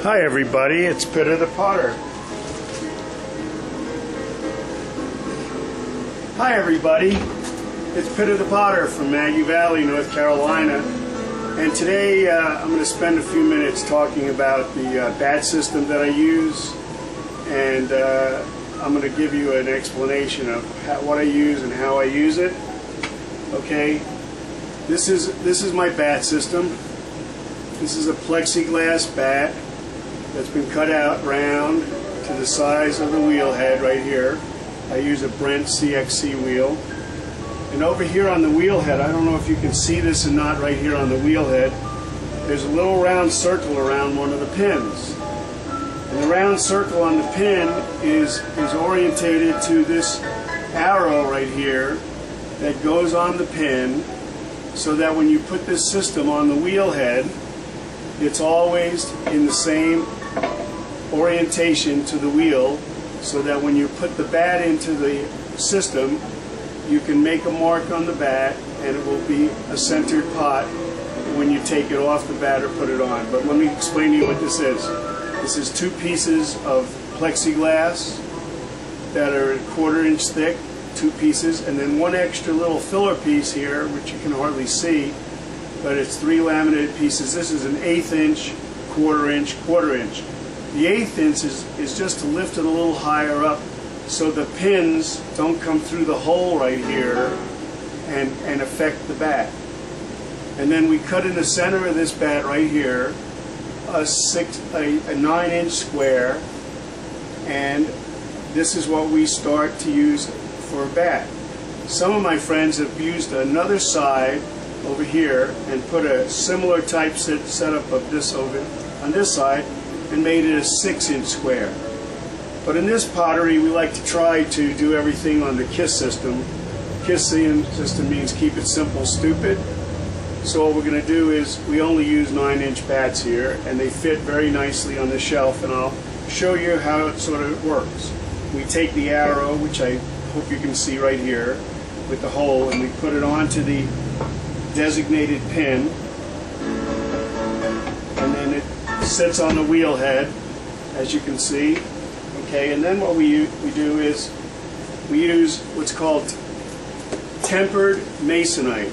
Hi everybody, it's Pitter the Potter. Hi everybody, it's Pitter the Potter from Maggie Valley, North Carolina. And today I'm going to spend a few minutes talking about the bat system that I use. And I'm going to give you an explanation of what I use and how I use it. Okay, this is my bat system. This is a plexiglass bat that's been cut out round to the size of the wheel head right here. I use a Brent CXC wheel. And over here on the wheel head, I don't know if you can see this or not right here on the wheel head, there's a little round circle around one of the pins. And the round circle on the pin is orientated to this arrow right here that goes on the pin, so that when you put this system on the wheel head, it's always in the same orientation to the wheel, so that when you put the bat into the system, you can make a mark on the bat and it will be a centered pot when you take it off the bat or put it on. But let me explain to you what this is. This is two pieces of plexiglass that are a 1/4 inch thick, two pieces, and then one extra little filler piece here, which you can hardly see, but it's 3 laminated pieces. This is an 1/8 inch, 1/4 inch, 1/4 inch. The 1/8 inch is just to lift it a little higher up so the pins don't come through the hole right here and affect the bat. And then we cut in the center of this bat right here a 9 inch square, and this is what we start to use for a bat. Some of my friends have used another side over here and put a similar type setup of this over on this side and made it a 6 inch square. But in this pottery, we like to try to do everything on the KISS system. KISS system means keep it simple, stupid. So what we're going to do is we only use 9 inch bats here, and they fit very nicely on the shelf, and I'll show you how it sort of works. We take the arrow, which I hope you can see right here, with the hole, and we put it onto the designated pin, and then it sits on the wheel head, as you can see. Okay, and then what we do is we use what's called tempered masonite.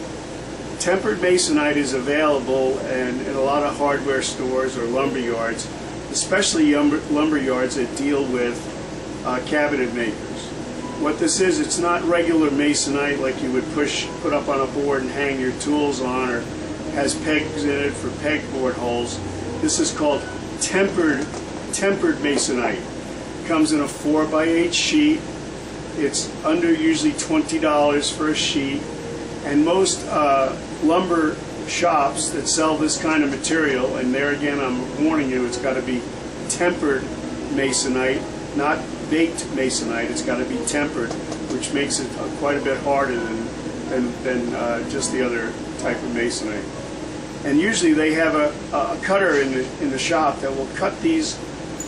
Tempered masonite is available in a lot of hardware stores or lumber yards, especially lumber yards that deal with cabinet makers. What this is, it's not regular masonite like you would put up on a board and hang your tools on, or has pegs in it for pegboard holes. This is called tempered masonite. It comes in a 4x8 sheet. It's under usually $20 for a sheet, and most lumber shops that sell this kind of material, and there again I'm warning you, it's got to be tempered masonite, not baked masonite. It's got to be tempered, which makes it quite a bit harder than just the other type of masonite. And usually they have a cutter in the shop that will cut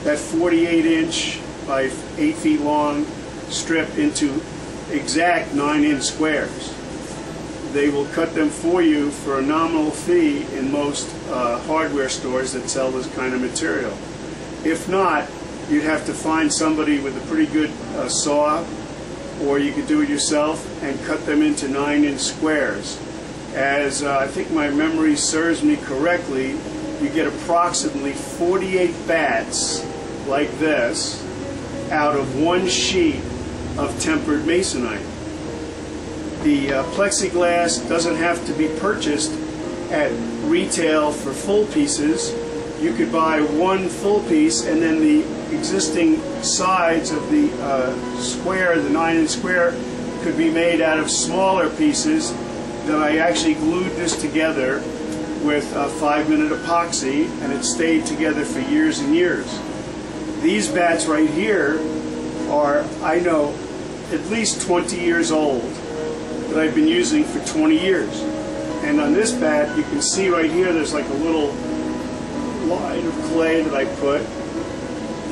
that 48 inch by 8 feet long strip into exact 9 inch squares. They will cut them for you for a nominal fee in most hardware stores that sell this kind of material. If not, you'd have to find somebody with a pretty good saw, or you could do it yourself and cut them into 9 inch squares. As I think my memory serves me correctly, you get approximately 48 bats like this out of one sheet of tempered masonite. The plexiglass doesn't have to be purchased at retail for full pieces. You could buy one full piece, and then the existing sides of the square, the 9 inch square, could be made out of smaller pieces that I actually glued this together with 5-minute epoxy, and it stayed together for years and years. These bats right here are, I know, at least 20 years old, that I've been using for 20 years. And on this bat, you can see right here, there's like a little line of clay that I put,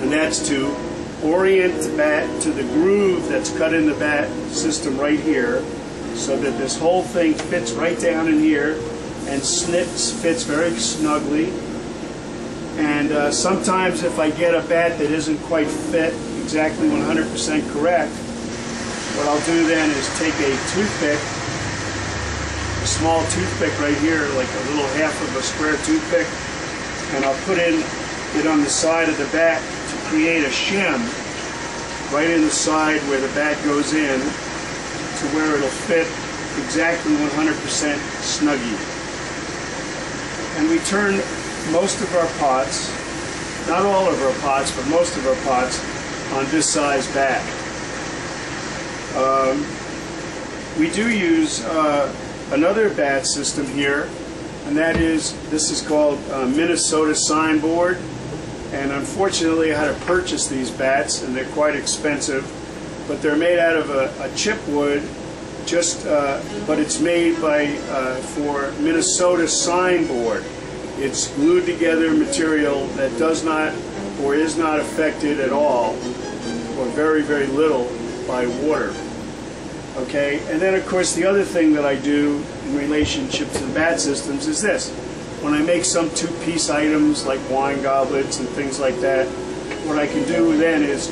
and that's to orient the bat to the groove that's cut in the bat system right here, so that this whole thing fits right down in here and fits very snugly. And sometimes if I get a bat that isn't quite fit exactly 100% correct, what I'll do then is take a toothpick, a small toothpick right here, like a little half of a square toothpick, and I'll put it on the side of the bat to create a shim right in the side where the bat goes in to where it'll fit exactly 100% snuggy. And we turn most of our pots, not all of our pots, but most of our pots on this size bat. We do use another bat system here, and that is, this is called Minnesota Signboard, and unfortunately I had to purchase these bats, and they're quite expensive, but they're made out of a chipwood, but it's made for Minnesota Signboard. It's glued together material that does not or is not affected at all, or very, very little, by water. Okay, and then of course the other thing that I do in relationship to the bat systems is this. When I make some two-piece items like wine goblets and things like that, what I can do then is,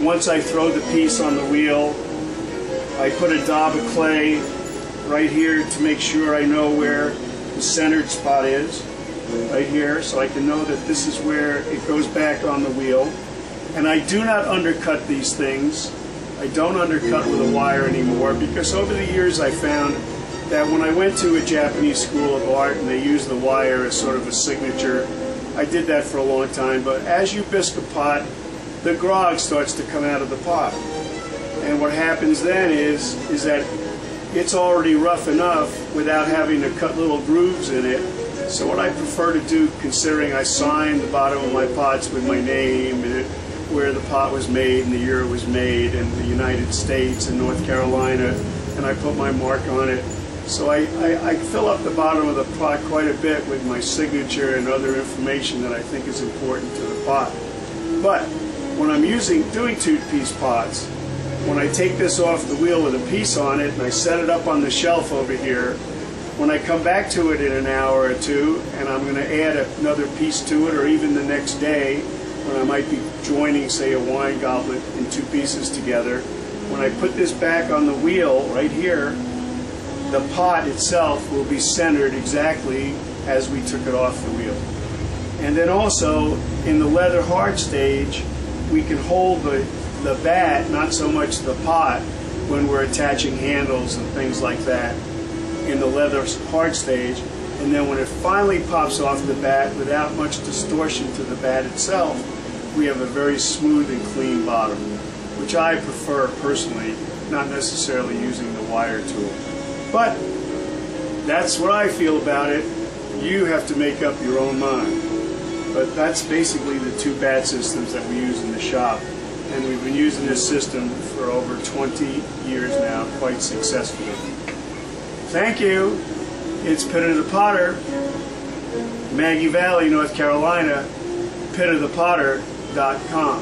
once I throw the piece on the wheel, I put a daub of clay right here to make sure I know where the centered spot is, right here, so I can know that this is where it goes back on the wheel. And I do not undercut these things. I don't undercut with a wire anymore, because over the years I found that when I went to a Japanese school of art and they used the wire as sort of a signature, I did that for a long time, but as you bisque a pot, the grog starts to come out of the pot. And what happens then is that it's already rough enough without having to cut little grooves in it. So what I prefer to do, considering I sign the bottom of my pots with my name and where the pot was made and the year it was made, and the United States and North Carolina, and I put my mark on it. So I fill up the bottom of the pot quite a bit with my signature and other information that I think is important to the pot. But when I'm doing two-piece pots, when I take this off the wheel with a piece on it and I set it up on the shelf over here, when I come back to it in an hour or two and I'm going to add another piece to it, or even the next day when I might be joining, say, a wine goblet in two pieces together, when I put this back on the wheel right here, the pot itself will be centered exactly as we took it off the wheel. And then also in the leather hard stage, we can hold the bat, not so much the pot, when we're attaching handles and things like that in the leather hard stage. And then when it finally pops off the bat without much distortion to the bat itself, we have a very smooth and clean bottom, which I prefer personally, not necessarily using the wire tool. But that's what I feel about it. You have to make up your own mind. But that's basically the two bat systems that we use in the shop. And we've been using this system for over 20 years now, quite successfully. Thank you. It's Pitter the Potter, Maggie Valley, North Carolina, pitterthepotter.com.